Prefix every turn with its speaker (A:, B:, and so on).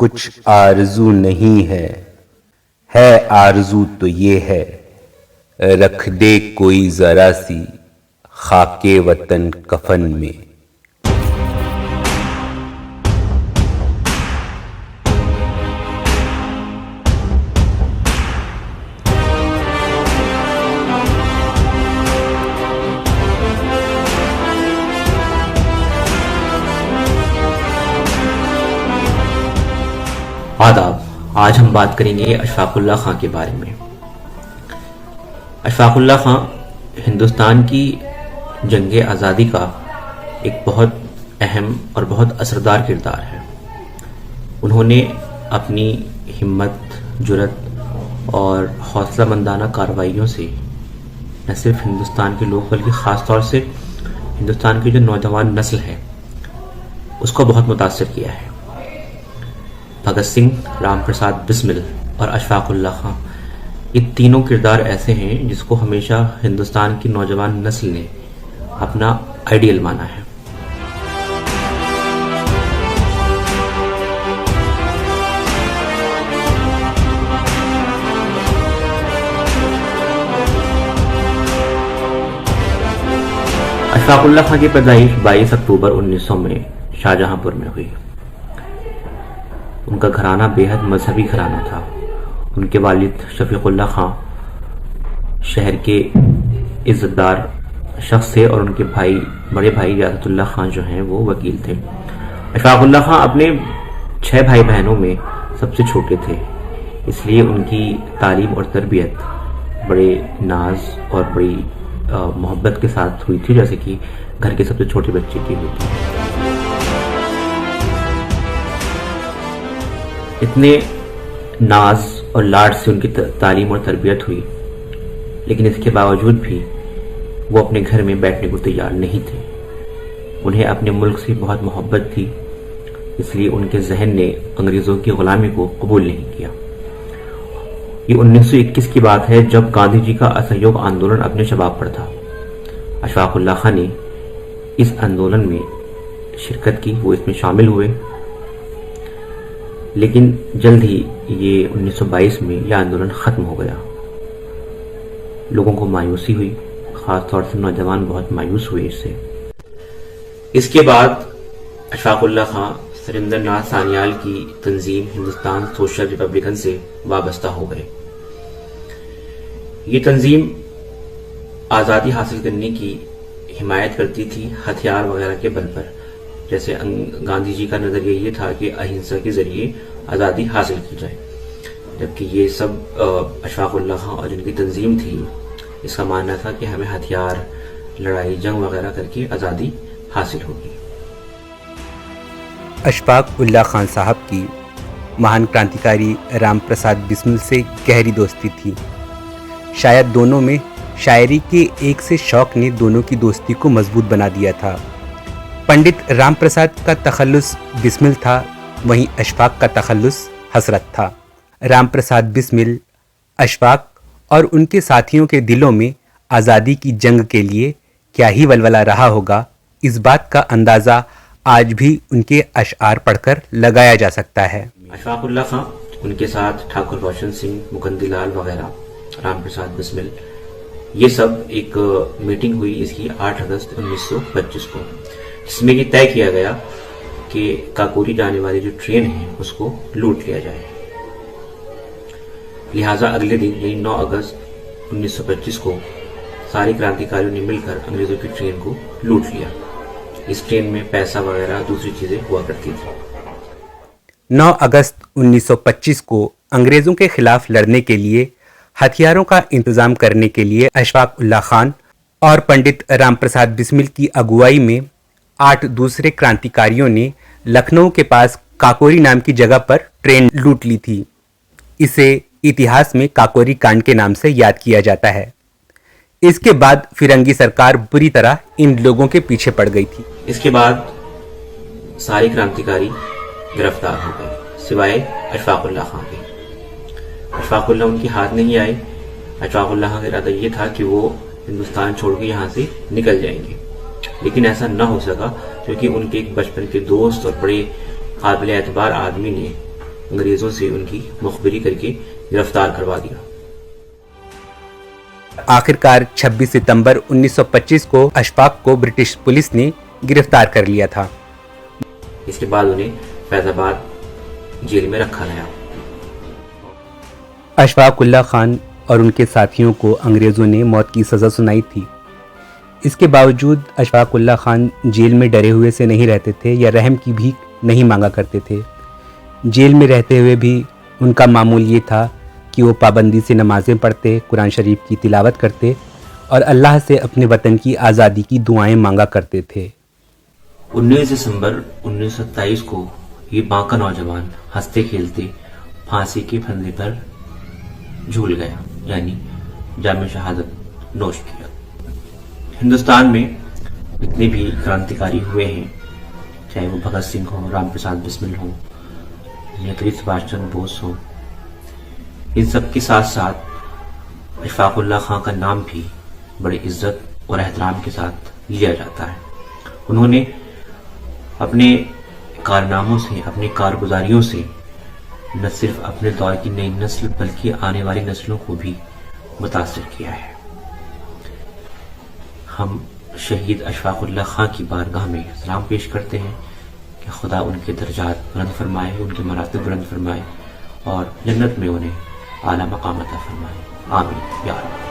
A: कुछ आरजू नहीं है आरजू तो ये है, रख दे कोई जरा सी खाके वतन कफन में।
B: आदाब। आज हम बात करेंगे अशफाकुल्लाह खां के बारे में। अशफाकुल्लाह खां हिंदुस्तान की जंग आज़ादी का एक बहुत अहम और बहुत असरदार किरदार है। उन्होंने अपनी हिम्मत, जुर्रत और हौसला मंदाना कार्रवाइयों से न सिर्फ हिंदुस्तान के लोग बल्कि ख़ास तौर से हिंदुस्तान की जो नौजवान नस्ल है उसको बहुत मुतासर किया है। भगत सिंह, राम प्रसाद बिस्मिल और अशफाकुल्लाह खां, ये तीनों किरदार ऐसे हैं जिसको हमेशा हिंदुस्तान की नौजवान नस्ल ने अपना आइडियल माना है। अशफाकुल्लाह खां की पैदाइश 22 अक्टूबर 1900 में शाहजहांपुर में हुई। उनका घराना बेहद मजहबी घराना था। उनके वालिद शफीकुल्लाह खां शहर के इज्जतदार शख्स थे और उनके बड़े भाई रियासतुल्लाह खां जो हैं वो वकील थे। अशफाकुल्लाह खां अपने 6 भाई बहनों में सबसे छोटे थे, इसलिए उनकी तालीम और तरबियत बड़े नाज और बड़ी मोहब्बत के साथ हुई थी, जैसे कि घर के सबसे छोटे बच्चे की हुई थी। इतने नाज और लाड से उनकी तालीम और तरबियत हुई, लेकिन इसके बावजूद भी वो अपने घर में बैठने को तैयार नहीं थे। उन्हें अपने मुल्क से बहुत मोहब्बत थी, इसलिए उनके जहन ने अंग्रेज़ों की गुलामी को कबूल नहीं किया। ये 1921 की बात है, जब गांधी जी का असहयोग आंदोलन अपने शबाब पर था। अशफाकुल्लाह खां ने इस आंदोलन में शिरकत की, वो इसमें शामिल हुए, लेकिन जल्द ही ये 1922 में यह आंदोलन खत्म हो गया। लोगों को मायूसी हुई, खास तौर से नौजवान बहुत मायूस हुए इससे। इसके बाद अशफाकुल्लाह खां सरिंदरनाथ सान्याल की तंजीम हिंदुस्तान सोशल रिपब्लिकन से वाबस्ता हो गए। ये तंजीम आज़ादी हासिल करने की हिमायत करती थी हथियार वगैरह के बल पर। जैसे गांधी जी का नजरिया ये था कि अहिंसा के जरिए आज़ादी हासिल की जाए, जबकि ये सब अशफाकुल्लाह खां और जिनकी तंजीम थी इसका मानना था कि हमें हथियार, लड़ाई, जंग वगैरह करके आज़ादी हासिल होगी।
A: अशफाकुल्लाह खान साहब की महान क्रांतिकारी राम प्रसाद बिस्मिल से गहरी दोस्ती थी। शायद दोनों में शायरी के एक से शौक ने दोनों की दोस्ती को मजबूत बना दिया था। पंडित राम प्रसाद का तखल्लुस बिस्मिल था, वहीं अशफाक का तखल्लुस हसरत था। राम प्रसाद बिस्मिल, अशफाक और उनके साथियों के दिलों में आज़ादी की जंग के लिए क्या ही वलवला रहा होगा, इस बात का अंदाज़ा आज भी उनके अशआर पढ़कर लगाया जा सकता है।
B: अशफाकुल्लाह खां, उनके साथ ठाकुर रोशन सिंह, मुकंदीलाल वगैरह, राम प्रसाद बिस्मिल, ये सब एक मीटिंग हुई इसकी 8 अगस्त 1925 को, जिसमें ये तय किया गया कि काकोरी जाने वाली जो ट्रेन है उसको लूट लिया जाए। लिहाजा अगले दिन यानी 9 अगस्त 1925 को सारे क्रांतिकारियों ने मिलकर अंग्रेजों की ट्रेन को लूट लिया। इस ट्रेन में पैसा वगैरह दूसरी चीजें हुआ करती थी।
A: 9 अगस्त 1925 को अंग्रेजों के खिलाफ लड़ने के लिए हथियारों का इंतजाम करने के लिए अशफाकुल्लाह खान और पंडित राम प्रसाद बिस्मिल की अगुवाई में 8 दूसरे क्रांतिकारियों ने लखनऊ के पास काकोरी नाम की जगह पर ट्रेन लूट ली थी। इसे इतिहास में काकोरी कांड के नाम से याद किया जाता है। इसके बाद फिरंगी सरकार बुरी तरह इन लोगों के पीछे पड़ गई थी।
B: इसके बाद सारे क्रांतिकारी गिरफ्तार हो गए सिवाय अशफाकुल्लाह खां के। अशफाकुल्लाह उनकी हाथ नहीं आए। अशफाकुल्लाह खां का इरादा ये था कि वो हिंदुस्तान छोड़ के यहाँ से निकल जाएंगे, लेकिन ऐसा न हो सका क्योंकि उनके एक बचपन के दोस्त और बड़े काबिल एतबार आदमी ने अंग्रेजों से उनकी मुखबिरी करके गिरफ्तार करवा दिया।
A: आखिरकार 26 सितंबर 1925 को अशफाक को ब्रिटिश पुलिस ने गिरफ्तार कर लिया था।
B: इसके बाद उन्हें फैजाबाद जेल में रखा गया।
A: अशफाक उल्लाह खान और उनके साथियों को अंग्रेज़ों ने मौत की सज़ा सुनाई थी। इसके बावजूद अशफाक उल्लाह खान जेल में डरे हुए से नहीं रहते थे या रहम की भीख नहीं मांगा करते थे। जेल में रहते हुए भी उनका मामूल ये था कि वो पाबंदी से नमाज़ें पढ़ते, कुरान शरीफ की तिलावत करते और अल्लाह से अपने वतन की आज़ादी की दुआएं मांगा करते थे।
B: 19 दिसंबर 1927 को ये बांका नौजवान हंसते खेलते फांसी के फंदे पर झूल गया, यानी जाम शहादत नोश किया। हिंदुस्तान में जितने भी क्रांतिकारी हुए हैं, चाहे वो भगत सिंह हो, राम प्रसाद बिस्मिल हो, नेताजी सुभाष चंद्र बोस हो, इन सब के साथ साथ अशफाक उल्लाह खां का नाम भी बड़ी इज्जत और एहतराम के साथ लिया जाता है। उन्होंने अपने कारनामों से, अपनी कारगुजारियों से न सिर्फ अपने दौर की नई नस्ल बल्कि आने वाली नस्लों को भी मुतासिर किया है। हम शहीद अशफाक उल्लाह खां की बारगाह में सलाम पेश करते हैं कि खुदा उनके दर्जात बुलंद फरमाए, उनके मरातब बुलंद फरमाए और जन्नत में उन्हें आला मकाम अता फरमाए। आमीन या रब।